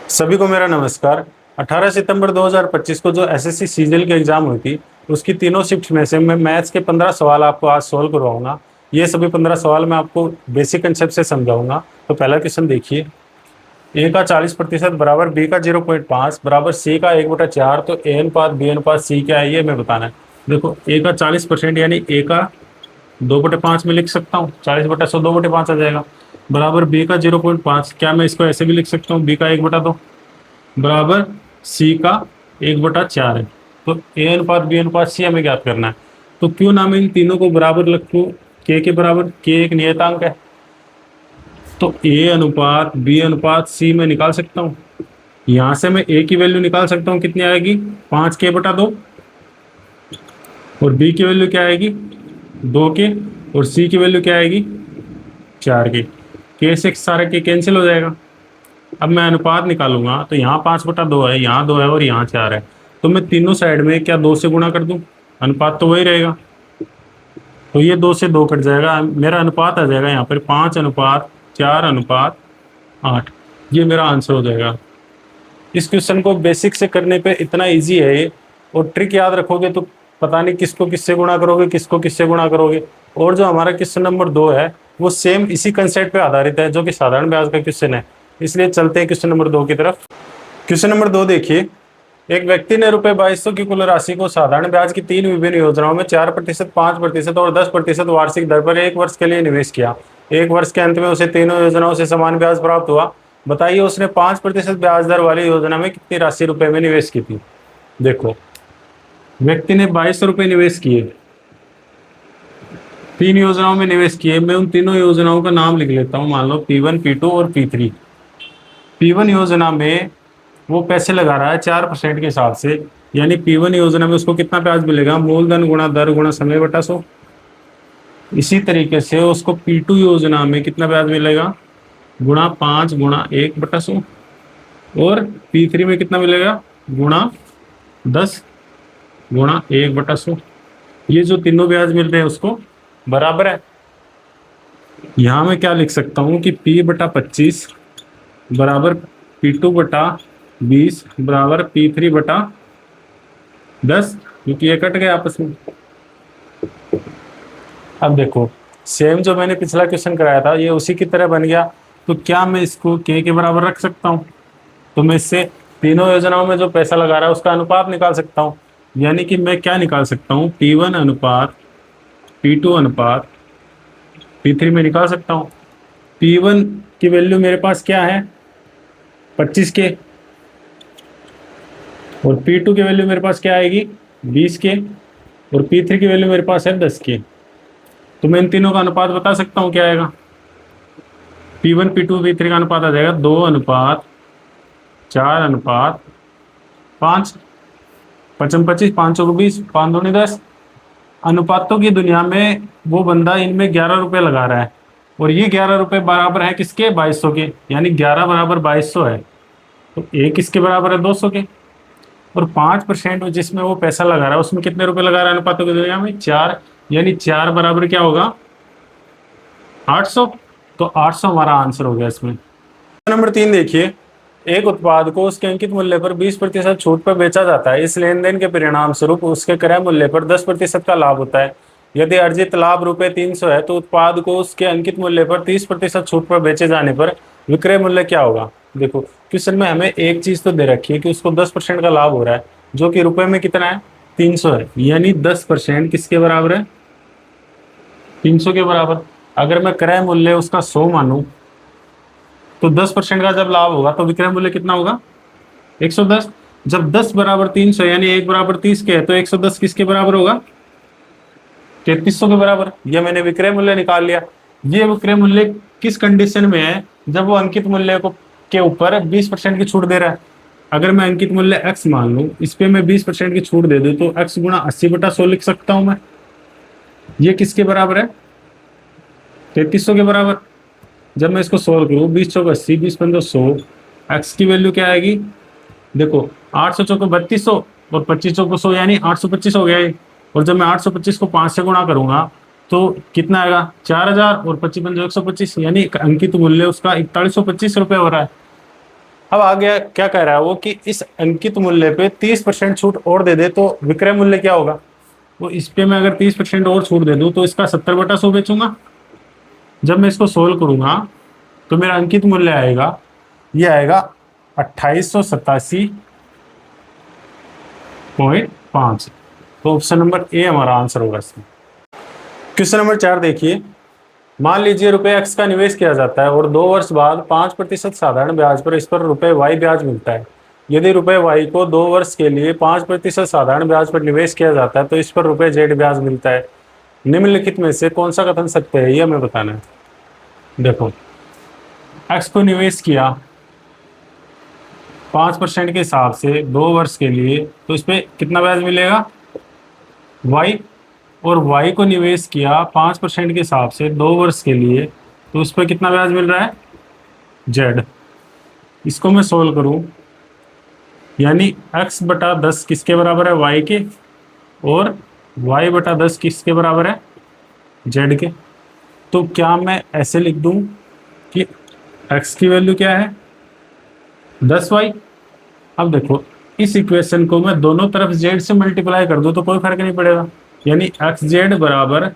सभी को मेरा नमस्कार। 18 सितंबर 2025 को जो एसएससी सीजीएल की एग्जाम हुई थी, उसकी तीनों शिफ्ट में से मैं मैथ्स के 15 सवाल आपको आज सोल्व करवाऊंगा। ये सभी 15 सवाल मैं आपको बेसिक कंसेप्ट से समझाऊंगा। तो पहला क्वेश्चन देखिए, ए का 40% बराबर बी का 0.5 बराबर सी का 1/4। तो ए अनुपात बी अनुपात सी क्या है, ये मैं बताना है। देखो, ए का 40% यानी ए का 2/5 में लिख सकता हूँ। 40/100 2/5 आ जाएगा। बराबर बी का 0.5, क्या मैं इसको ऐसे भी लिख सकता हूँ, बी का 1/2 बराबर सी का 1/4 है। तो ए अनुपात बी अनुपात सी हमें ज्ञात करना है। तो क्यों ना मैं इन तीनों को बराबर रखूं, के बराबर। के एक नियतांक है, तो ए अनुपात बी अनुपात सी में निकाल सकता हूँ। यहां से मैं ए की वैल्यू निकाल सकता हूँ, कितनी आएगी 5k/2। और बी की वैल्यू क्या आएगी 2k। और सी की वैल्यू क्या आएगी 4k। के से सारे के कैंसिल हो जाएगा। अब मैं अनुपात निकालूंगा तो यहाँ 5/2 है, यहाँ 2 है और यहाँ 4 है। तो मैं तीनों साइड में क्या 2 से गुणा कर दूं, अनुपात तो वही रहेगा। तो ये 2 से 2 कट जाएगा, मेरा अनुपात आ जाएगा यहाँ पर 5:4:8। ये मेरा आंसर हो जाएगा। इस क्वेश्चन को बेसिक से करने पे इतना इजी है ये। और ट्रिक याद रखोगे तो पता नहीं किसको किससे गुणा करोगे, किसको किससे गुणा करोगे। और जो हमारा क्वेश्चन नंबर 2 है, वो सेम इसी कंसेप्ट पे आधारित है, जो कि साधारण ब्याज का क्वेश्चन है। इसलिए चलते हैं क्वेश्चन नंबर 2 की तरफ। क्वेश्चन नंबर 2 देखिए, एक व्यक्ति ने ₹2200 की कुल राशि को साधारण ब्याज की 3 विभिन्न योजनाओं में 4%, 5% और 10% वार्षिक दर पर 1 वर्ष के लिए निवेश किया। 1 वर्ष के अंत में उसे तीनों योजनाओं से समान ब्याज प्राप्त हुआ। बताइए उसने 5% ब्याज दर वाली योजना में कितनी राशि रुपए में निवेश की थी। देखो, व्यक्ति ने ₹2200 निवेश किए, 3 योजनाओं में निवेश किए। मैं उन तीनों योजनाओं का नाम लिख लेता हूँ। मान लो P1, P2 और P3। P1 योजना में वो पैसे लगा रहा है 4% के हिसाब से, यानी P1 योजना में उसको कितना ब्याज मिलेगा, मूलधन गुणा दर गुणा समय बटा 100। इसी तरीके से उसको P2 योजना में कितना ब्याज मिलेगा, गुणा 5 गुणा 1/100। और P3 में कितना मिलेगा, गुणा 10 गुणा 1/100। ये जो तीनों ब्याज मिल रहे हैं उसको बराबर है। यहाँ मैं क्या लिख सकता हूँ कि P/25 बराबर P2/20 बराबर P3/10, क्योंकि ये कट गए आपस में। अब देखो, सेम जो मैंने पिछला क्वेश्चन कराया था, ये उसी की तरह बन गया। तो क्या मैं इसको के बराबर रख सकता हूँ। तो मैं इससे तीनों योजनाओं में जो पैसा लगा रहा है उसका अनुपात निकाल सकता हूँ। यानी कि मैं क्या निकाल सकता हूँ, P1 अनुपात P2 अनुपात P3 में निकाल सकता हूँ। P1 की वैल्यू मेरे पास क्या है 25K। और P2 की वैल्यू मेरे पास क्या आएगी 20K। और P3 की वैल्यू मेरे पास है 10K। तो मैं इन तीनों का अनुपात बता सकता हूँ क्या आएगा। P1 P2 P3 का अनुपात आ जाएगा 2:4:5। 5×5 = 5 × 20, 5×2 = 10। अनुपातों की दुनिया में वो बंदा इनमें 11 रुपए लगा रहा है। और ये 11 रुपए बराबर है किसके, 2200 के। यानी 11 बराबर 2200 है। तो ए किसके बराबर है, 200 के। और 5% जिसमें वो पैसा लगा रहा है उसमें कितने रुपए लगा रहा है अनुपातों की दुनिया में, 4। यानी 4 बराबर क्या होगा 800। तो 800 हमारा आंसर हो गया इसमें। नंबर 3 देखिए, एक उत्पाद को उसके अंकित मूल्य पर 20% छूट पर बेचा जाता है। इस लेन देन के परिणाम स्वरूप उसके क्रय मूल्य पर 10% का लाभ होता है। यदि अर्जित लाभ ₹300 है, तो उत्पाद को उसके अंकित मूल्य पर 30% छूट पर बेचे जाने पर विक्रय मूल्य क्या होगा। देखो, क्वेश्चन में हमें एक चीज तो दे रखी है कि उसको 10% का लाभ हो रहा है, जो कि रुपए में कितना है 300 है। यानी 10% किसके बराबर है, 300 के बराबर। अगर मैं क्रय मूल्य उसका 100 मानूं, तो 10% का जब लाभ होगा तो विक्रय मूल्य कितना होगा 110। जब 10 बराबर 300 यानी 1 बराबर 30 के है, तो 110 किसके बराबर होगा 3300 के बराबर। यह मैंने विक्रय मूल्य निकाल लिया। ये विक्रय मूल्य किस कंडीशन में है, जब वो अंकित मूल्य को के ऊपर 20% की छूट दे रहा है। अगर मैं अंकित मूल्य x मान लूं, इस पे मैं 20% की छूट दे दूं, तो x गुणा 80/100 लिख सकता हूं मैं। ये किसके बराबर है 3300 के बराबर। जब मैं इसको सोल्व करूँ, 20 चौक 80, 20×5 100, एक्स की वैल्यू क्या आएगी, देखो 800 चौक 3200 और 25 चौक 100, यानी 825 हो गया है। और जब मैं 825 को 5 से गुणा करूंगा तो कितना आएगा 4000 और 25×5 125, यानी अंकित मूल्य उसका 4125 रुपये हो रहा है। अब आगे क्या कह रहा है वो कि इस अंकित मूल्य पे 30% छूट और दे दे तो विक्रय मूल्य क्या होगा। तो इस पे मैं अगर 30% और छूट दे दूं तो इसका 70/100 बेचूंगा। जब मैं इसको सोल्व करूंगा तो मेरा अंकित मूल्य आएगा, ये आएगा 2887.5। तो ऑप्शन नंबर ए हमारा आंसर होगा इसमें। क्वेश्चन नंबर 4 देखिए, मान लीजिए रुपए एक्स का निवेश किया जाता है और 2 वर्ष बाद 5% साधारण ब्याज पर इस पर रुपए वाई ब्याज मिलता है। यदि रुपए वाई को 2 वर्ष के लिए 5% साधारण ब्याज पर निवेश किया जाता है तो इस पर रुपए जेड ब्याज मिलता है। निम्नलिखित में से कौन सा कथन सत्य है, ये हमें बताना है। देखो, एक्स को निवेश किया 5% के हिसाब से 2 वर्ष के लिए, तो इस पे कितना ब्याज मिलेगा, वाई। और वाई को निवेश किया 5% के हिसाब से 2 वर्ष के लिए, तो उस पर कितना ब्याज मिल रहा है, जेड। इसको मैं सोल्व करूं, यानी x/10 किसके बराबर है, वाई के, और y/10 किसके बराबर है, जेड के। तो क्या मैं ऐसे लिख दूं कि x की वैल्यू क्या है, 10y। अब देखो, इस इक्वेशन को मैं दोनों तरफ z से मल्टीप्लाई कर दूं तो कोई फर्क नहीं पड़ेगा, यानी xz बराबर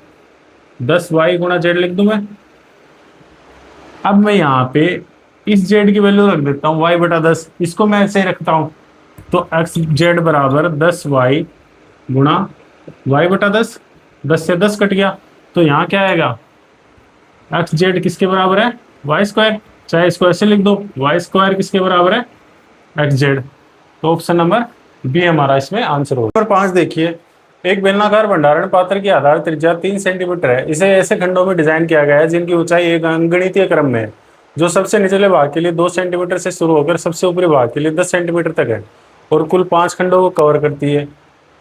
10y गुणा z लिख दूं मैं। अब मैं यहाँ पे इस z की वैल्यू रख देता हूँ y/10, इसको मैं ऐसे ही रखता हूँ। तो xz बराबर 10y गुणा y/10, 10 से 10 कट गया, तो यहाँ क्या आएगा, xz किसके बराबर है, y²। चाहे इसको ऐसे लिख दो, y² किसके बराबर है, xz। तो ऑप्शन नंबर बी हमारा इसमें आंसर होगा। नंबर 5 देखिए, एक बेलनाकार भंडारण पात्र की आधार त्रिज्या 3 सेंटीमीटर है। इसे ऐसे खंडों में डिजाइन किया गया है जिनकी ऊंचाई एक अंगणितीय क्रम में है, जो सबसे निचले भाग के लिए 2 सेंटीमीटर से शुरू होकर सबसे ऊपरी भाग के लिए 10 सेंटीमीटर तक है और कुल 5 खंडों को कवर करती है।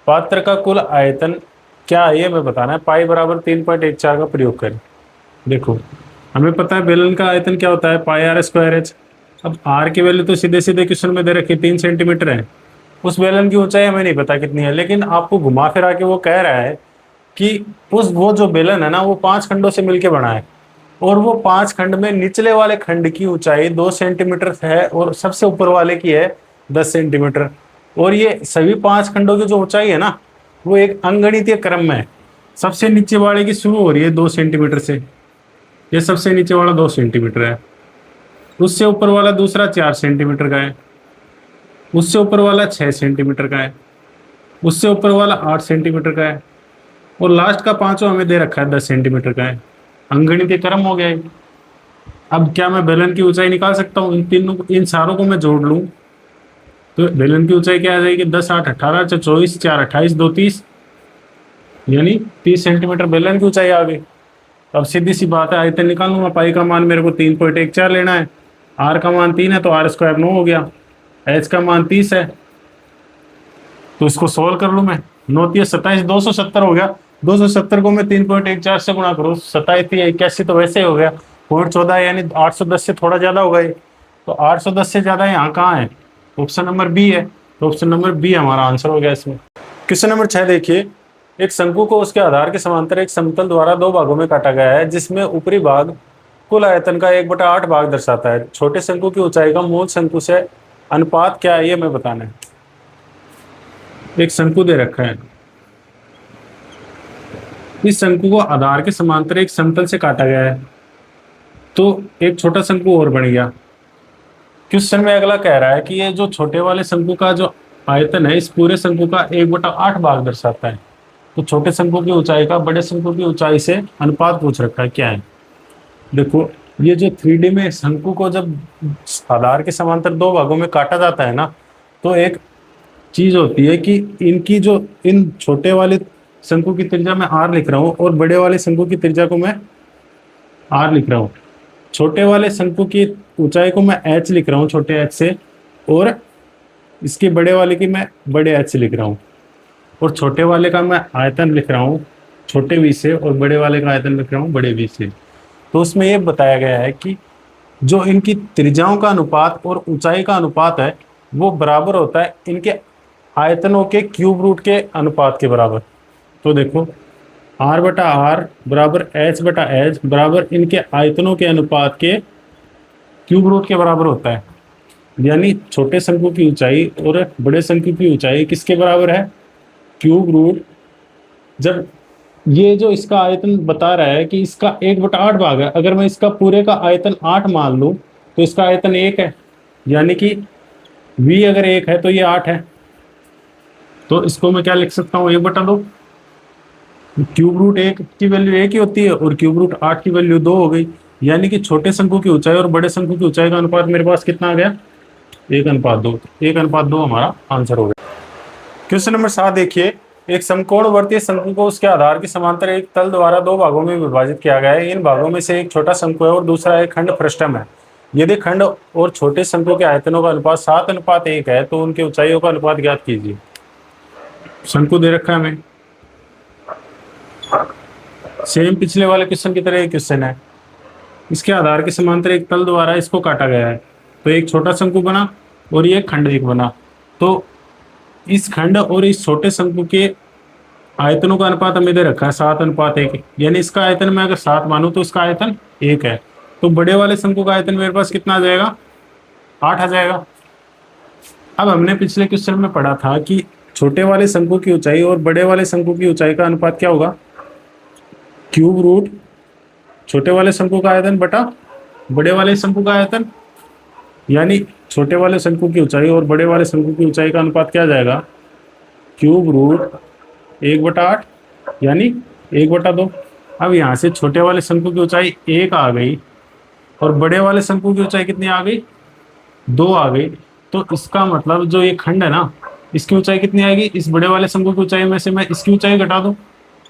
पात्र का कुल आयतन क्या है, ये हमें बताना है। पाई बराबर 3.14 का प्रयोग करें। देखो, हमें पता है बेलन का आयतन क्या होता है, πr²h। अब r की वैल्यू तो सीधे सीधे क्वेश्चन में दे रखी है, 3 सेंटीमीटर है। उस बेलन की ऊंचाई हमें नहीं पता कितनी है, लेकिन आपको घुमा फिरा के वो कह रहा है कि वो जो बेलन है ना, वो 5 खंडों से मिलकर बना है और वो 5 खंड में निचले वाले खंड की ऊंचाई 2 सेंटीमीटर है और सबसे ऊपर वाले की है 10 सेंटीमीटर। और ये सभी 5 खंडों की जो ऊंचाई है ना, वो एक अंगणितीय क्रम में है। सबसे नीचे वाले की शुरू हो रही है 2 सेंटीमीटर से, ये सबसे नीचे वाला 2 सेंटीमीटर है, उससे ऊपर वाला दूसरा 4 सेंटीमीटर का है, उससे ऊपर वाला 6 सेंटीमीटर का है, उससे ऊपर वाला 8 सेंटीमीटर का है, और लास्ट का 5वां हमें दे रखा है 10 सेंटीमीटर का है। अंगणितीय क्रम हो गया है। अब क्या मैं बेलन की ऊंचाई निकाल सकता हूँ, इन सारों को मैं जोड़ लूँ तो बेलन की ऊंचाई क्या आ जाएगी, 10 8 18 24 4 28 2 30, यानी 30 सेंटीमीटर बेलन की ऊंचाई आ गई। अब सीधी सी बात है, आयतन निकालूंगा। पाई का मान मेरे को 3.14 लेना है, आर का मान 3 है तो r² 9 हो गया, एच का मान 30 है, तो इसको सोल्व कर लूँ मैं। 9 3 27, 270 हो गया। 270 को मैं 3.14 से गुणा करूँ, 27 81 तो वैसे ही हो गया, 0.14 यानी 810 से थोड़ा ज़्यादा होगा ये। तो 810 से ज़्यादा यहाँ कहाँ है, ऑप्शन नंबर बी है। तो ऑप्शन नंबर बी हमारा आंसर हो गया इसमें। क्वेश्चन नंबर 6 देखिए, एक शंकु को उसके आधार के समांतर एक समतल द्वारा 2 भागों में काटा गया है, जिसमें ऊपरी भाग कुल आयतन का 1/8 भाग दर्शाता है। छोटे शंकु की ऊंचाई का मूल शंकु से अनुपात क्या है, ये हमें बताना है। एक शंकु दे रखा है, इस शंकु को आधार के समांतर एक समतल से काटा गया है, तो एक छोटा शंकु और बन गया। क्वेश्चन में अगला कह रहा है कि ये जो छोटे वाले शंकु का जो आयतन है, इस पूरे शंकु का 1/8 भाग दर्शाता है। तो छोटे शंकु की ऊंचाई का बड़े शंकु की ऊंचाई से अनुपात पूछ रखा है, क्या है। देखो, ये जो 3D में शंकु को जब आधार के समांतर 2 भागों में काटा जाता है ना, तो एक चीज होती है कि इनकी जो इन छोटे वाले शंकु की त्रिज्या मैं r लिख रहा हूँ और बड़े वाले शंकु की त्रिज्या को मैं r लिख रहा हूँ। छोटे वाले शंकु की ऊंचाई को मैं h लिख रहा हूँ, छोटे h से, और इसके बड़े वाले की मैं बड़े h से लिख रहा हूँ, और छोटे वाले का मैं आयतन लिख रहा हूँ छोटे v से, और बड़े वाले का आयतन लिख रहा हूँ बड़े v से। तो उसमें ये बताया गया है कि जो इनकी त्रिज्याओं का अनुपात और ऊंचाई का अनुपात है, वो बराबर होता है इनके आयतनों के क्यूब रूट के अनुपात के बराबर। तो देखो, r/r बराबर h/h बराबर इनके आयतनों के अनुपात के क्यूब रूट के बराबर होता है। यानी छोटे शंकु की ऊंचाई और बड़े शंकु की ऊंचाई किसके बराबर है? क्यूब रूट, जब ये जो इसका आयतन बता रहा है कि इसका 1/8 भाग है, अगर मैं इसका पूरे का आयतन 8 मान लूं तो इसका आयतन 1 है, यानी कि v अगर 1 है तो ये 8 है। तो इसको मैं क्या लिख सकता हूँ? 1/2। क्यूब रूट 1 की वैल्यू 1 ही होती है और क्यूब रूट 8 की वैल्यू 2 हो गई, यानी कि छोटे शंकु की ऊंचाई और बड़े शंकु की ऊंचाई का अनुपात मेरे पास कितना आ गया? 1:2। 1:2 हमारा आंसर हो गया। क्वेश्चन नंबर 7 देखिए, एक समकोणवर्तीय शंकु को उसके आधार के समांतर एक तल द्वारा दो भागों में विभाजित किया गया है। इन भागों में से एक छोटा शंकु है और दूसरा एक खंड फ्रस्टम है। यदि खंड और छोटे शंकु के आयतनों का अनुपात 7:1 है तो उनकी ऊंचाइयों का अनुपात ज्ञात कीजिए। शंकु दे रखा है हमें, सेम पिछले वाले क्वेश्चन की तरह एक क्वेश्चन है। इसके आधार के समांतर एक तल द्वारा इसको काटा गया है, तो एक छोटा शंकु बना और ये खंड एक बना। तो इस खंड और इस छोटे शंकु के आयतनों का अनुपात हमें दे रखा है 7:1, यानी इसका आयतन मैं अगर 7 मानूं तो इसका आयतन 1 है। तो बड़े वाले शंकु का आयतन मेरे पास कितना आ जाएगा? 8 आ जाएगा। अब हमने पिछले क्वेश्चन में पढ़ा था कि छोटे वाले शंकु की ऊंचाई और बड़े वाले शंकु की ऊंचाई का अनुपात क्या होगा? क्यूब रूट छोटे वाले शंकु का आयतन बटा बड़े वाले शंकु का आयतन, यानी छोटे वाले शंकु की ऊंचाई और बड़े वाले शंकु की ऊंचाई का अनुपात क्या आ जाएगा? क्यूब रूट 1/8 यानी 1/2। अब यहाँ से छोटे वाले शंकु की ऊंचाई 1 आ गई और बड़े वाले शंकु की ऊंचाई कितनी आ गई? 2 आ गई। तो इसका मतलब जो ये खंड है ना, इसकी ऊंचाई कितनी आएगी? इस बड़े वाले शंकु की ऊंचाई में से मैं इसकी ऊंचाई घटा दूं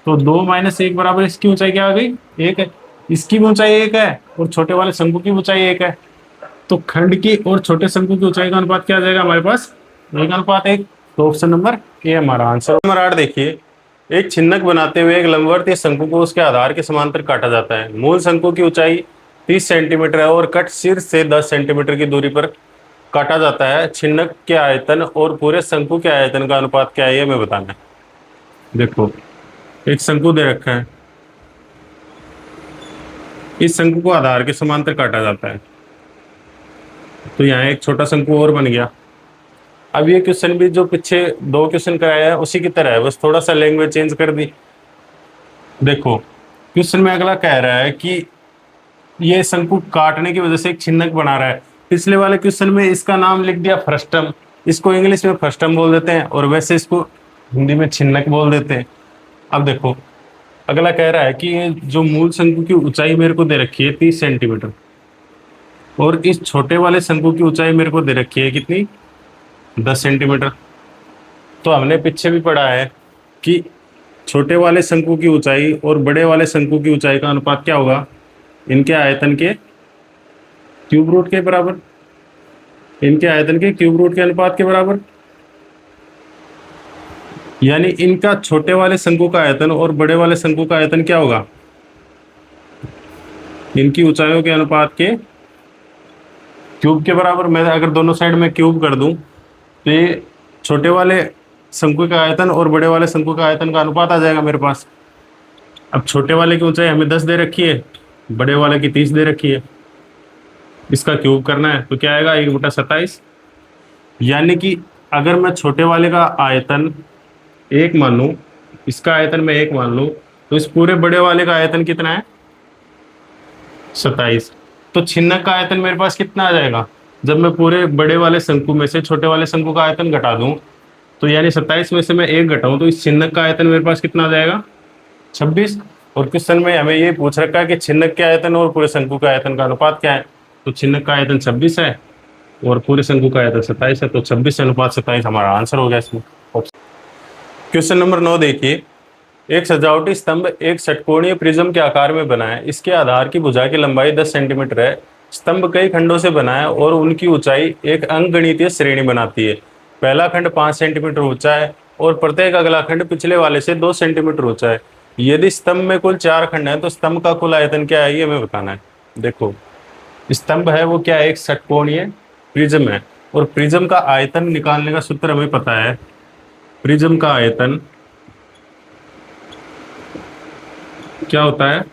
तो 2 - 1 बराबर इसकी ऊंचाई क्या आ गई? 1 है। इसकी भी ऊंचाई 1 है और छोटे वाले शंकु की ऊंचाई 1 है। तो खंड की और छोटे शंकु की ऊंचाई का अनुपात क्या आ जाएगा हमारे पास? 1:1। तो ऑप्शन नंबर ए हमारा आंसर। नंबर 8 देखिए, एक छिन्नक बनाते हुए एक लंबवर्तीय शंकु को उसके आधार के समांतर काटा जाता है। मूल शंकु की ऊंचाई 30 सेंटीमीटर है और कट शीर्ष से 10 सेंटीमीटर की दूरी पर काटा जाता है। छिन्नक के आयतन और पूरे शंकु के आयतन का अनुपात क्या है ये हमें बताना है। देखो, एक शंकु दे रखा है, इस शंकु को आधार के समांतर काटा जाता है, तो यहाँ एक छोटा शंकु और बन गया। अब ये क्वेश्चन भी जो पीछे 2 क्वेश्चन कराया है उसी की तरह है, बस थोड़ा सा लैंग्वेज चेंज कर दी। देखो, क्वेश्चन में अगला कह रहा है कि ये शंकु काटने की वजह से एक छिन्नक बना रहा है। पिछले वाले क्वेश्चन में इसका नाम लिख दिया फ्रस्टम, इसको इंग्लिश में फ्रस्टम बोल देते हैं और वैसे इसको हिंदी में छिन्नक बोल देते हैं। अब देखो, अगला कह रहा है कि ये जो मूल शंकु की ऊंचाई मेरे को दे रखी है 30 सेंटीमीटर और इस छोटे वाले शंकु की ऊंचाई मेरे को दे रखी है कितनी? 10 सेंटीमीटर। तो हमने पीछे भी पढ़ा है कि छोटे वाले शंकु की ऊंचाई और बड़े वाले शंकु की ऊंचाई का अनुपात क्या होगा? इनके आयतन के क्यूब रूट के बराबर, इनके आयतन के क्यूब रूट के अनुपात के बराबर। यानी इनका छोटे वाले शंकु का आयतन और बड़े वाले शंकु का आयतन क्या होगा? इनकी ऊंचाइयों के अनुपात के क्यूब के बराबर। मैं अगर दोनों साइड में क्यूब कर दूं तो ये छोटे वाले शंकु का आयतन और बड़े वाले शंकु का आयतन का अनुपात आ जाएगा मेरे पास। अब छोटे वाले की ऊंचाई हमें 10 दे रखी है, बड़े वाले की 30 दे रखी है, इसका क्यूब करना है तो क्या आएगा? 1/27। यानी कि अगर मैं छोटे वाले का आयतन 1 मान लूँ, इसका आयतन मैं 1 मान लूँ, तो इस पूरे बड़े वाले का आयतन कितना है? 27। तो छिन्नक का आयतन मेरे पास कितना आ जाएगा? जब मैं पूरे बड़े वाले शंकु में से छोटे वाले शंकु का आयतन घटा दूं तो यानी 27 में से मैं 1 घटाऊं तो इस छिन्नक का आयतन मेरे पास कितना आ जाएगा? 26। और क्वेश्चन में हमें ये पूछ रखा है कि छिन्नक के आयतन और पूरे शंकु के आयतन का अनुपात क्या है। तो छिन्नक का आयतन 26 है और पूरे शंकु का आयतन 27 है, तो 26:27 हमारा आंसर हो गया इसमें। क्वेश्चन नंबर 9 देखिए, एक सजावटी स्तंभ एक षटकोणीय प्रिज्म के आकार में बना है। इसके आधार की भुजा की लंबाई 10 सेंटीमीटर है। स्तंभ कई खंडों से बना है और उनकी ऊंचाई एक अंकगणितीय श्रेणी बनाती है। पहला खंड 5 सेंटीमीटर ऊंचा है और प्रत्येक अगला खंड पिछले वाले से 2 सेंटीमीटर ऊंचा है। यदि स्तंभ में कुल 4 खंड है तो स्तंभ का कुल आयतन क्या है ये हमें बताना है। देखो, स्तंभ है वो क्या है? एक षटकोणीय प्रिज्म है और प्रिज्म का आयतन निकालने का सूत्र हमें पता है। प्रिज्म का आयतन क्या होता है?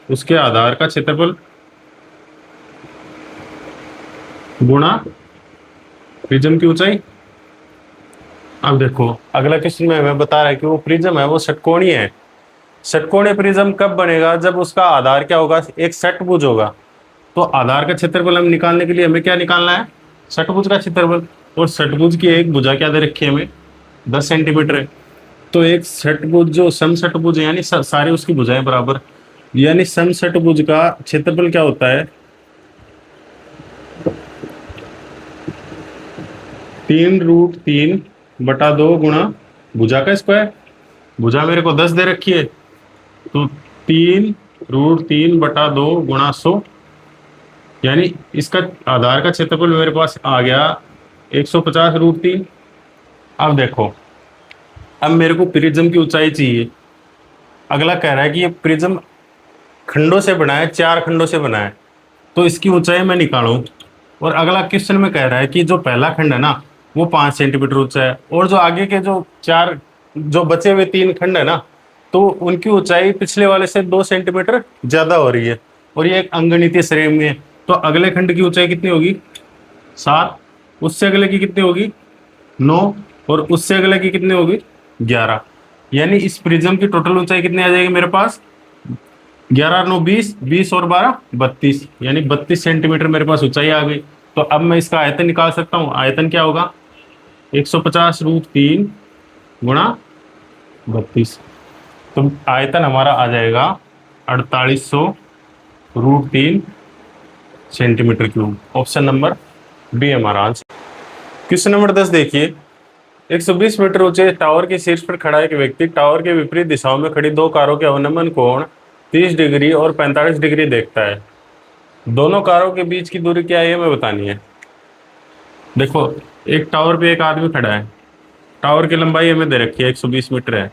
उसके आधार का क्षेत्रफल गुणा प्रिज्म की ऊंचाई। अब देखो अगला क्वेश्चन में हमें बता रहा है कि वो प्रिज्म है वो षटकोणीय है। षटकोणीय प्रिज्म कब बनेगा? जब उसका आधार क्या होगा? एक षटभुज होगा। तो आधार का क्षेत्रफल हम निकालने के लिए हमें क्या निकालना है? षटभुज का क्षेत्रफल। और षटभुज की एक भुजा क्या दे रखी है हमें? 10 सेंटीमीटर है। तो एक षटभुज जो समषटभुज है यानी सारी उसकी भुजाएं बराबर, यानी समषटभुज का क्षेत्रफल क्या होता है? 3√3/2 गुणा भुजा का स्क्वायर। भुजा मेरे को 10 दे रखी है, तो 3√3/2 गुणा 100, यानी इसका आधार का क्षेत्रफल मेरे पास आ गया 150√3। अब देखो, अब मेरे को प्रिज्म की ऊंचाई चाहिए। अगला कह रहा है कि ये प्रिज्म खंडों से बना है, 4 खंडों से बना है, तो इसकी ऊंचाई मैं निकालूं। और अगला क्वेश्चन में कह रहा है कि जो पहला खंड है ना वो 5 सेंटीमीटर ऊंचा है, और जो आगे के जो 4 जो बचे हुए 3 खंड है ना, तो उनकी ऊंचाई पिछले वाले से 2 सेंटीमीटर ज्यादा हो रही है, और ये एक अंगणितीय श्रेणी में है। तो अगले खंड की ऊंचाई कितनी होगी? 7। उससे अगले की कितनी होगी? 9। और उससे अगले की कितनी होगी? 11। यानी इस प्रिज्म की टोटल ऊंचाई कितनी आ जाएगी मेरे पास? 11 9 20, 20 और 12 32, यानी 32 सेंटीमीटर मेरे पास ऊंचाई आ गई। तो अब मैं इसका आयतन निकाल सकता हूँ। आयतन क्या होगा? 150√3 गुणा 32। तो आयतन हमारा आ जाएगा 4800√3 centimetre cube. Option number B हमारा आंसर। क्वेश्चन नंबर 10 देखिए, 120 मीटर ऊंचे टावर के शीर्ष पर खड़ा एक व्यक्ति टावर के विपरीत दिशाओं में खड़ी 2 कारों के अवनमन कोण 30 डिग्री और 45 डिग्री देखता है। दोनों कारों के बीच की दूरी क्या है, ये हमें बतानी है। देखो, एक टावर पे एक आदमी खड़ा है। टावर की लंबाई हमें दे रखी है 120 मीटर है।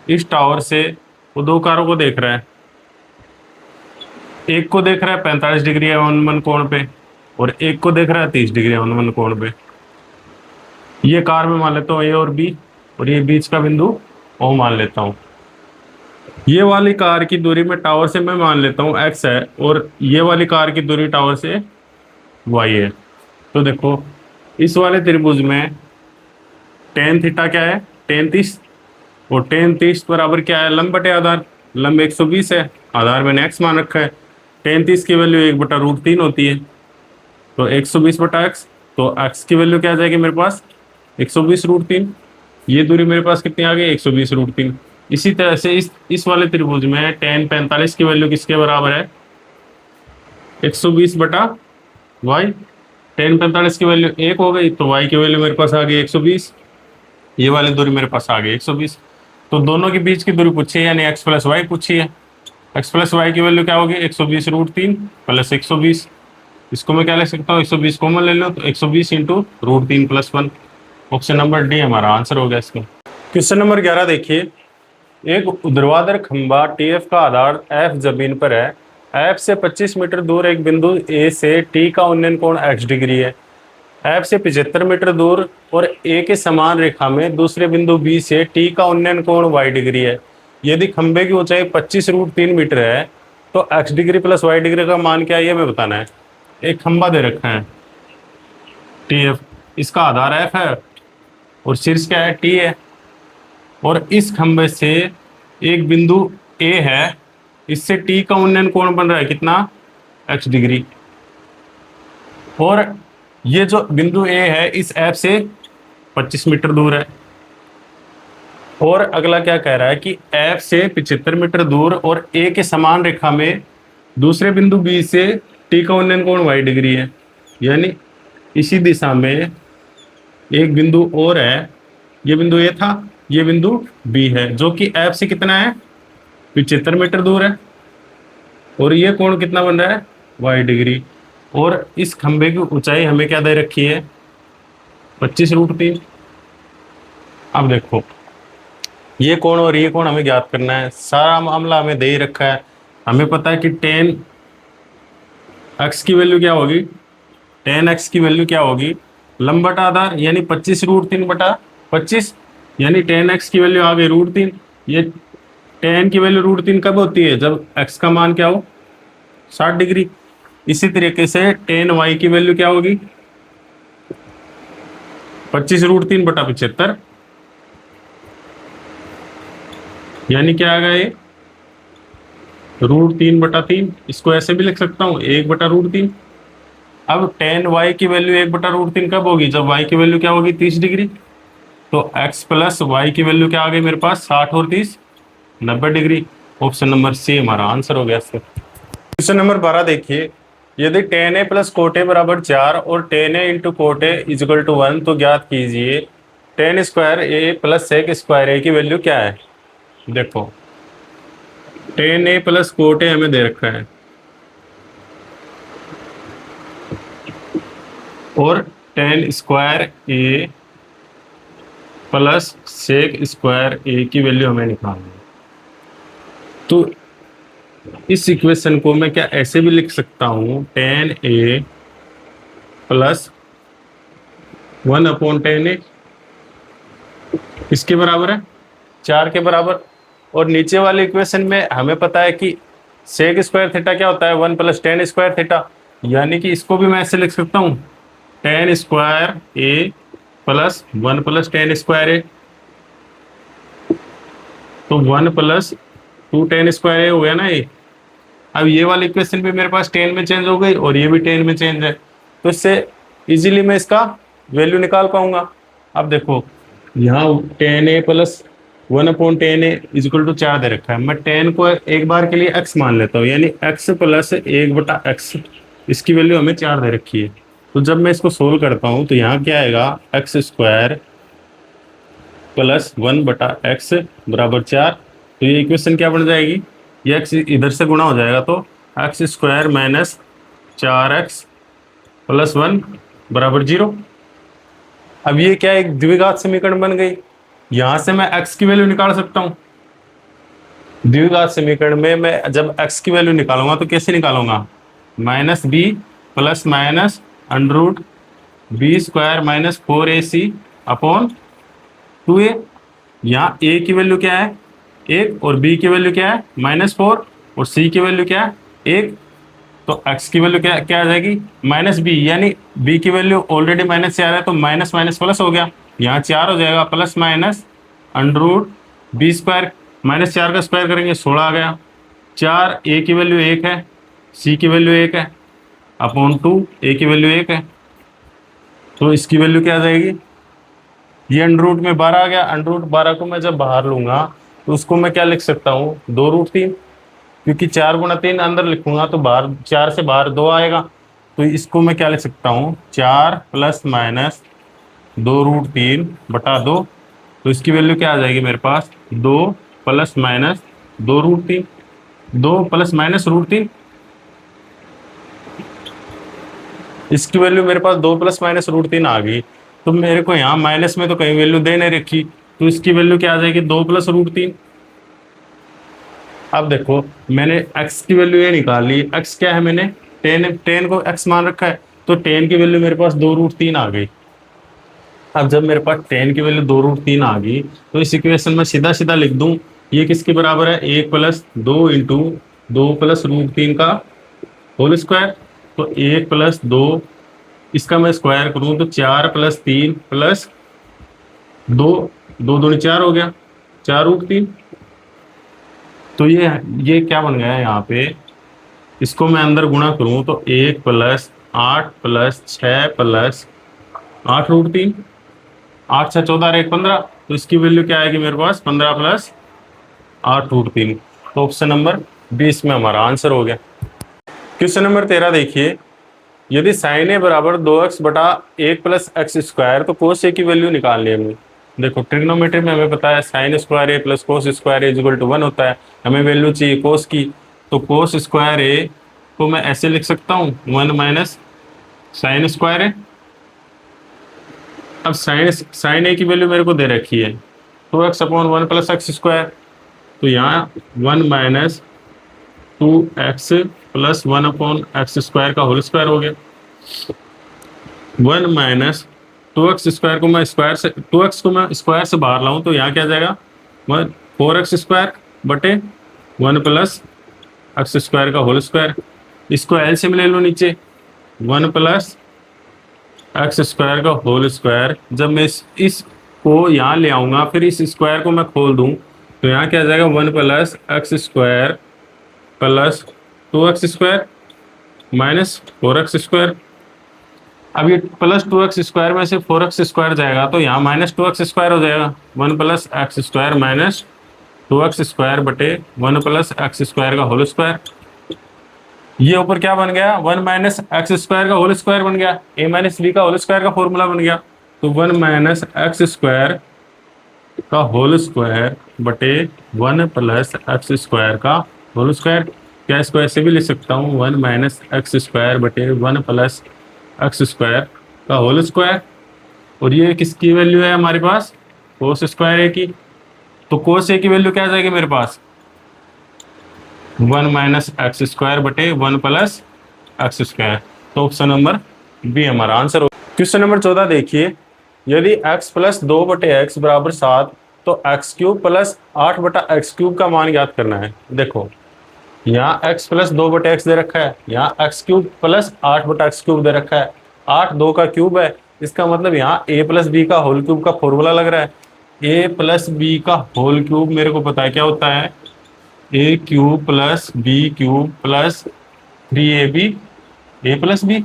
इस टावर से वो 2 कारों को देख रहा है। एक को देख रहा है 45 डिग्री अवनमन कोण पे, और एक को देख रहा है 30 डिग्री अवनमन कोण पे। ये कार में मान लेता हूँ ए और बी, और ये बीच का बिंदु ओ मान लेता हूँ। ये वाली कार की दूरी में टावर से मैं मान लेता हूँ एक्स है, और ये वाली कार की दूरी टावर से वाई है। तो देखो, इस वाले त्रिभुज में टेन थीटा क्या है? टेन 30, और टेन 30 बराबर क्या है? लंब बटे आधार। लंब 120 है, आधार मैंने एक्स मान रखा है। टेन 30 की वैल्यू 1/√3 होती है, तो 120/x। तो x की वैल्यू क्या आ जाएगी मेरे पास? 120√3। ये दूरी मेरे पास कितनी आ गई? 120√3। इसी तरह से इस वाले त्रिभुज में टेन 45 की वैल्यू किसके बराबर है? 120/y। टेन 45 की वैल्यू 1 हो गई, तो y की वैल्यू मेरे पास आ गई 120। ये वाली दूरी मेरे पास आ गई 120। तो दोनों के बीच की दूरी पूछी है, यानी x + y पूछी है। x + y की वैल्यू क्या होगी? 120√3 + 120। इसको मैं क्या ले सकता हूँ? 120 कॉमन ले लो, तो 120 × √3 + 1। ऑप्शन नंबर डी हमारा आंसर हो गया इसका। क्वेश्चन नंबर 11 देखिए, एक ऊर्ध्वाधर खंभा टीएफ का आधार एफ जमीन पर है। एफ से 25 मीटर दूर एक बिंदु ए से टी का उन्नयन कोण x डिग्री है। एफ से 75 मीटर दूर और ए के समान रेखा में दूसरे बिंदु बी से टी का उन्नयन कोण y डिग्री है। यदि खंभे की ऊंचाई 25√3 मीटर है, तो x डिग्री + y डिग्री का मान क्या है, ये हमें बताना है। एक खंभा दे रखा है टी एफ, इसका आधार एफ है और शीर्ष क्या है? टी है। और इस खंभे से एक बिंदु ए है, इससे टी का उन्नयन कोण बन रहा है कितना? x degree. और ये जो बिंदु ए है इस एफ से 25 मीटर दूर है। और अगला क्या कह रहा है कि एफ से 75 मीटर दूर और ए के समान रेखा में दूसरे बिंदु बी से टी का उन्नयन कोण y डिग्री है। यानी इसी दिशा में एक बिंदु और है, ये बिंदु ए था, ये बिंदु बी है, जो कि एफ से कितना है? 75 मीटर दूर है। और ये कोण कितना बन रहा है? y degree. और इस खंभे की ऊंचाई हमें क्या दे रखी है? 25√3। अब देखो, ये कोण और ये कोण हमें ज्ञात करना है। सारा मामला हमें दे ही रखा है। हमें पता है कि टेन x की वैल्यू क्या होगी? टेन x की वैल्यू क्या होगी? लंब बटा आधार, यानी 25√3/25, यानी टेन x की वैल्यू आ गई √3। ये टेन की वैल्यू √3 कब होती है? जब x का मान क्या हो? 60 डिग्री। इसी तरीके से टेन y की वैल्यू क्या होगी? 25√3/75, यानी क्या आ गया ये √3/3। इसको ऐसे भी लिख सकता हूँ 1/√3। अब tan y की वैल्यू 1/√3 कब होगी, जब y की वैल्यू क्या होगी 30 डिग्री। तो x प्लस वाई की वैल्यू क्या आ गई मेरे पास 60 और 30 90 डिग्री। ऑप्शन नंबर सी हमारा आंसर हो गया इससे। क्वेश्चन नंबर 12 देखिए, यदि tan a plus cot A बराबर 4 और tan a into cot A equal to 1 तो ज्ञात कीजिए tan square A plus sec square A की वैल्यू क्या है। देखो tan a plus cot A हमें दे रखा है और tan square A plus sec square A की वैल्यू हमें निकालनी है। तो इस इक्वेशन को मैं क्या ऐसे भी लिख सकता हूँ tan a plus 1/tan a इसके बराबर है 4 के बराबर। और नीचे वाले इक्वेशन में हमें पता है कि सेक स्क्वायर थीटा क्या होता है 1 प्लस tan स्क्वायर थीटा, यानी कि इसको भी मैं ऐसे लिख सकता हूँ tan square a plus 1 plus tan square a। तो 1 प्लस 2 tan स्क्वायर a हो गया ना ये। अब ये वाली इक्वेशन भी मेरे पास tan में चेंज हो गई और ये भी tan में चेंज है, तो इससे इजीली मैं इसका वैल्यू निकाल पाऊंगा। अब देखो यहाँ tan a plus 1/tan a equal to 4 दे रखा है, मैं tan को एक बार के लिए x मान लेता हूँ, यानी x प्लस 1/x इसकी वैल्यू हमें 4 दे रखी है। तो जब मैं इसको सोल्व करता हूँ तो यहाँ क्या आएगा x स्क्वायर प्लस 1/x बराबर 4। तो ये इक्वेशन क्या बन जाएगी, ये x इधर से गुणा हो जाएगा तो x square minus 4x plus 1 बराबर 0। अब ये क्या एक द्विघात समीकरण बन गई, यहां से मैं x की वैल्यू निकाल सकता हूं। द्विघात समीकरण में मैं जब x की वैल्यू निकालूंगा तो कैसे निकालूंगा, minus B plus minus under B square minus 4ac upon 2a। यहाँ a की वैल्यू क्या है 1 और b की वैल्यू क्या है -4 और c की वैल्यू क्या है 1। तो x की वैल्यू क्या क्या आ जाएगी -b, यानी b की वैल्यू ऑलरेडी माइनस से आ रहा है तो माइनस माइनस प्लस हो गया, यहाँ 4 हो जाएगा plus minus under B square -4 का स्क्वायर करेंगे 16 आ गया। 4 a की वैल्यू 1 है, c की वैल्यू 1 है अपॉन 2 a की वैल्यू 1 है, तो इसकी वैल्यू क्या आ जाएगी, ये अंडर में 12 आ गया। अंडर 12 को मैं जब बाहर लूंगा तो उसको मैं क्या लिख सकता हूँ 2√3, क्योंकि 4 गुणा 3 अंदर लिखूंगा तो बाहर 4 से बाहर 2 आएगा, तो इसको मैं क्या लिख सकता हूँ 4 प्लस माइनस 2√3/2। तो इसकी वैल्यू क्या आ जाएगी मेरे पास 2 प्लस माइनस 2√3, 2 प्लस माइनस √3। इसकी वैल्यू मेरे पास 2 प्लस माइनस √3 आ गई। तो मेरे को यहाँ माइनस में तो कहीं वैल्यू दे नहीं रखी, तो इसकी वैल्यू क्या आ जाएगी 2 प्लस √3। अब देखो मैंने x की वैल्यू ये निकाल ली, x क्या है मैंने tan को x मान रखा है, तो tan की वैल्यू मेरे पास 2√3 आ गई। अब जब मेरे पास tan की वैल्यू 2√3 आ गई तो इस इक्वेशन में सीधा सीधा लिख दूं ये किसके बराबर है 1 प्लस 2 इंटू 2 प्लस √3 का होल स्क्वायर। तो 1 प्लस 2 इसका मैं स्क्वायर करूं तो 4 प्लस 3 प्लस 2, 2 दूनी 4 हो गया 4√3। तो ये क्या बन गया है यहाँ पे, इसको मैं अंदर गुणा करूं तो 1 प्लस 8 प्लस 6 प्लस 8√3, 8 6 14 1 15, तो इसकी वैल्यू क्या आएगी मेरे पास 15 प्लस 8√3। तो ऑप्शन नंबर 20 में हमारा आंसर हो गया। क्वेश्चन नंबर 13 देखिए, यदि साइन ए बराबर 2x बटा 1 प्लस एक्स स्क्वायर तो कोस ए की वैल्यू निकालनी है हमें। देखो ट्रिग्नोमेट्री में हमें पता है sine square A plus cos square A equal to 1 होता है, हमें वैल्यू चाहिए कोस की, तो कोस स्क्वायर ए को मैं ऐसे लिख सकता हूँ 1 माइनस साइन स्क्वायर ए। अब साइन ए की वैल्यू मेरे को दे रखी है 2x upon 1 plus x square, तो यहाँ 1 minus 2x plus 1 upon x square का होल स्क्वायर हो गया। 1 माइनस 2x स्क्वायर को मैं स्क्वायर से 2x को मैं स्क्वायर से बाहर लाऊं तो यहाँ क्या जाएगा 4x स्क्वायर बटे 1 प्लस एक्स स्क्वायर का होल स्क्वायर। इसको एलसीएम ले लो नीचे 1 प्लस एक्स स्क्वायर का होल स्क्वायर, जब मैं इस को यहाँ ले आऊँगा फिर इस स्क्वायर को मैं खोल दूँ तो यहाँ क्या आ जाएगा 1 plus x square plus 2x square minus 4x square. अब ये प्लस 2x स्क्वायर में से 4x स्क्वायर जाएगा तो यहाँ माइनस 2x स्क्वायर हो जाएगा। 1 plus x square minus 2x square बटे 1 प्लस एक्स स्क्वायर का होल स्क्वायर। ये ऊपर क्या बन गया 1 माइनस एक्स स्क्वायर का होल स्क्वायर बन गया, a माइनस बी का होल स्क्वायर का फॉर्मूला बन गया। तो 1 माइनस एक्स स्क्वायर का होल स्क्वायर बटे 1 प्लस एक्स स्क्वायर का होल स्क्वायर। क्या इसको ऐसे भी लिख सकता हूँ 1 माइनस एक्स स्क्वायर बटे 1 प्लस एक्स स्क्वायर का होल स्क्वायर। और ये किसकी वैल्यू है हमारे पास कोस स्क्वायर ए की। तो कोस ए की वैल्यू क्या आ जाएगी मेरे पास 1 माइनस एक्स स्क्वायर बटे 1 प्लस एक्स स्क्वायर। तो ऑप्शन नंबर बी हमारा आंसर हो। क्वेश्चन नंबर 14 देखिए, यदि x प्लस 2 बटे एक्स बराबर 7 तो एक्स क्यूब प्लस 8 बटा एक्स क्यूब का मान ज्ञात करना है। देखो यहाँ x प्लस 2 बटे एक्स दे रखा है, यहाँ एक्स क्यूब प्लस 8 बटा एक्स क्यूब दे रखा है। 8 2 का क्यूब है, इसका मतलब यहाँ a प्लस बी का होल क्यूब का फॉर्मूला लग रहा है। a प्लस बी का होल क्यूब मेरे को पता है क्या होता है a cube plus B cube plus 3ab a plus B.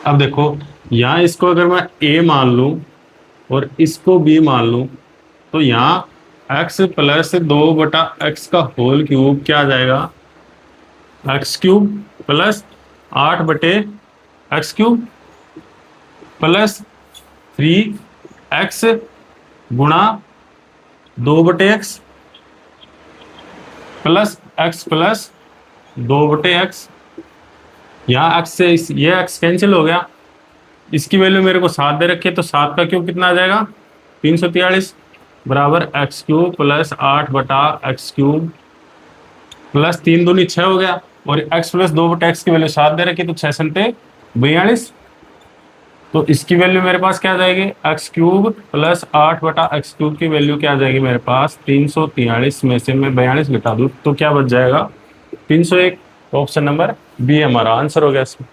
अब देखो यहाँ इसको अगर मैं a मान लूँ और इसको b मान लूँ तो यहाँ x प्लस 2 बटा एक्स का होल क्यूब क्या आ जाएगा एक्स क्यूब प्लस 8 बटे एक्स क्यूब प्लस 3x गुणा 2 बटे एक्स प्लस 2 बटे एक्स। यहाँ एक्स से ये एक्स कैंसिल हो गया, इसकी वैल्यू मेरे को 7 दे रखी है तो 7 का क्यूब कितना आ जाएगा 343 बराबर एक्स क्यूब प्लस 8 बटा एक्स क्यूब प्लस 3 दूनी 6 हो गया। और एक्स प्लस 2 बटा एक्स की वैल्यू 7 दे रखी तो 6 संते 42। तो इसकी वैल्यू मेरे पास क्या आ जाएगी एक्स क्यूब प्लस 8 बटा एक्स क्यूब की वैल्यू क्या आ जाएगी मेरे पास 343 में से मैं 42 घटा दूँ तो क्या बच जाएगा 301। ऑप्शन नंबर बी हमारा आंसर हो गया इसमें।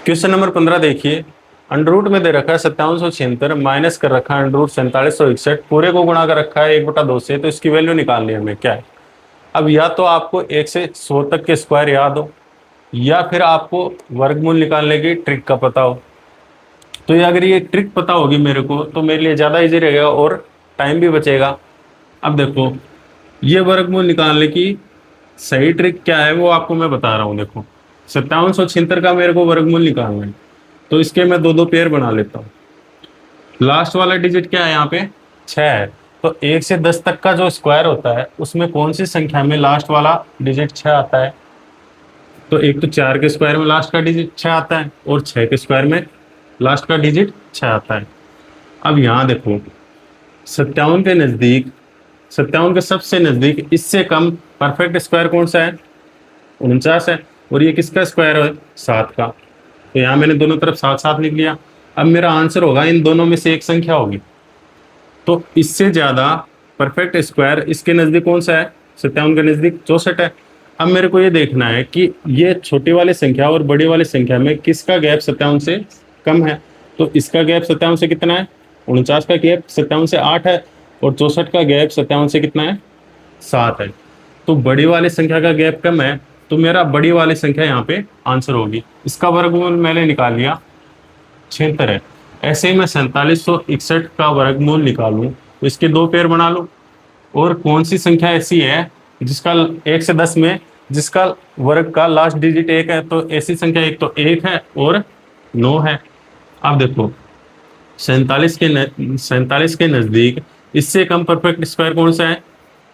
क्वेश्चन नंबर 15 देखिए, अंडर रूट में दे रखा है 5776 माइनस कर रखा है अंडर रूट 4761, पूरे को गुणा कर रखा है 1/2 से, तो इसकी वैल्यू निकालनी है हमें क्या है। अब या तो आपको 1 से 100 तक के स्क्वायर याद हो या फिर आपको वर्गमूल निकालने की ट्रिक का पता हो। तो ये अगर ये ट्रिक पता होगी मेरे को तो मेरे लिए ज़्यादा इजी रहेगा और टाइम भी बचेगा। अब देखो ये वर्गमूल निकालने की सही ट्रिक क्या है वो आपको मैं बता रहा हूँ। देखो 5776 का मेरे को वर्गमूल निकालना है तो इसके मैं 2 पेयर बना लेता हूँ। लास्ट वाला डिजिट क्या है यहाँ पे 6 है, तो 1 से 10 तक का जो स्क्वायर होता है उसमें कौन सी संख्या में लास्ट वाला डिजिट 6 आता है। तो एक तो 4 के स्क्वायर में लास्ट का डिजिट 6 आता है और 6 के स्क्वायर में लास्ट का डिजिट 6 आता है। अब यहाँ देखो 57 के नज़दीक, 57 के सबसे नज़दीक इससे कम परफेक्ट स्क्वायर कौन सा है 49 है, और ये किसका स्क्वायर है 7 का। तो यहाँ मैंने दोनों तरफ 7 7 लिख लिया। अब मेरा आंसर होगा इन दोनों में से एक संख्या होगी, तो इससे ज़्यादा परफेक्ट स्क्वायर इसके नज़दीक कौन सा है 57 के नज़दीक 64 है। अब मेरे को ये देखना है कि ये छोटी वाली संख्या और बड़ी वाली संख्या में किसका गैप 57 से कम है। तो इसका गैप 57 से कितना है 49 का गैप 57 से 8 है और 64 का गैप 57 से कितना है 7 है। तो बड़ी वाली संख्या का गैप कम है तो मेरा बड़ी वाली संख्या यहाँ पे आंसर होगी। इसका वर्गमूल मैंने निकाल लिया 76 है। ऐसे ही मैं 4761 का वर्गमूल निकालूं तो इसके 2 पेयर बना लूं। और कौन सी संख्या ऐसी है जिसका 1 से 10 में जिसका वर्ग का लास्ट डिजिट 1 है, तो ऐसी संख्या एक तो 1 है और 9 है। अब देखो 47 के नज़दीक इससे कम परफेक्ट स्क्वायर कौन सा है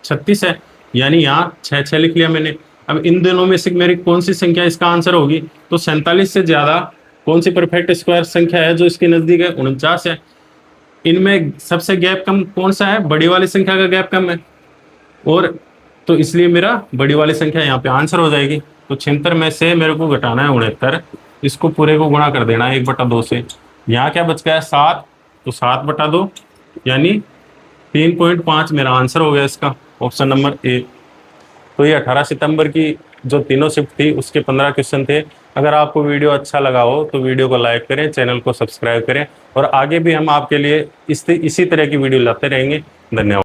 36 है, यानी यहाँ 6 6 लिख लिया मैंने। अब इन दोनों में से मेरी कौन सी संख्या इसका आंसर होगी, तो 47 से ज़्यादा कौन सी परफेक्ट स्क्वायर संख्या है जो इसके नज़दीक है 49 है। इनमें सबसे गैप कम कौन सा है बड़ी वाली संख्या का गैप कम है, और तो इसलिए मेरा बड़ी वाली संख्या यहाँ पे आंसर हो जाएगी। तो 76 में से मेरे को घटाना है 69, इसको पूरे को गुणा कर देना है 1/2 से। यहाँ क्या बच गया 7, तो 7/2 यानी 3.5 मेरा आंसर हो गया इसका, ऑप्शन नंबर ए। तो ये 18 सितंबर की जो तीनों शिफ्ट थी उसके 15 क्वेश्चन थे। अगर आपको वीडियो अच्छा लगा हो तो वीडियो को लाइक करें, चैनल को सब्सक्राइब करें, और आगे भी हम आपके लिए इसी तरह की वीडियो लाते रहेंगे। धन्यवाद।